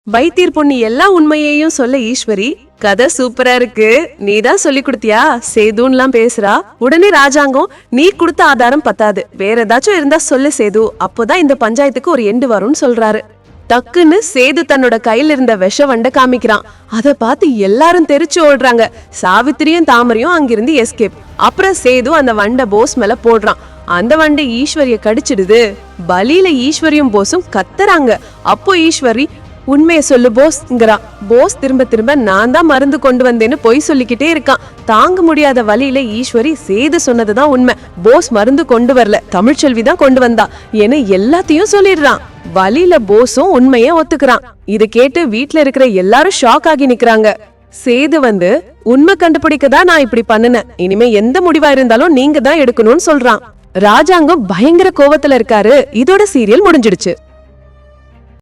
வைத்தீர் பொண்ணு எல்லா உண்மையையும் சொல்ல ஈஸ்வரி, கதை சூப்பரா இருக்கு, நீதான் சொல்லி கொடுத்தியா சேதுன்னுலாம் பேசுறா. உடனே ராஜாங்கம், நீ கொடுத்த ஆதாரம் பத்தாது, வேற ஏதாச்சும் இருந்தா சொல்லு சேது, அப்போதான் இந்த பஞ்சாயத்துக்கு ஒரு எண்டு வரும்னு சொல்றாரு. டக்குன்னு சேது தன்னோட கையில இருந்த விஷ வண்ட காமிக்கிறான். அத பார்த்து எல்லாரும் தெரிச்சு ஓடுறாங்க. சாவித்திரியும் தாமரையும் அங்கிருந்து எஸ்கேப். அப்புறம் சேது அந்த வண்ட போஸ் மேல போடுறான். அந்த வண்டை ஈஸ்வரிய கடிச்சிடுது. பலியில ஈஸ்வரியும் போஸும் கத்துறாங்க. அப்போ ஈஸ்வரி, உண்மைய சொல்லு போஸ்ங்கிறான். போஸ் திரும்ப திரும்ப நான் தான் மருந்து கொண்டு வந்தேன்னு பொய் சொல்லிக்கிட்டே இருக்கான். தாங்க முடியாத வழியில ஈஸ்வரி, சேது சொன்னதுதான் உண்மை, போஸ் மருந்து கொண்டு வரல, தமிழ்ச்செல்வி தான் கொண்டு வந்தா என எல்லாத்தையும் சொல்லிடுறான். வழியில போஸும் உண்மைய ஒத்துக்கிறான். இது கேட்டு வீட்டுல இருக்கிற எல்லாரும் ஷாக் ஆகி நிக்கிறாங்க. சேது உண்மை கண்டுபிடிக்கதான் நான் இப்படி பண்ணுனேன், இனிமே எந்த முடிவா இருந்தாலும் நீங்க தான் எடுக்கணும்னு சொல்றான். ராஜாங்கம் பயங்கர கோவத்துல இருக்காரு. இதோட சீரியல் முடிஞ்சிடுச்சு.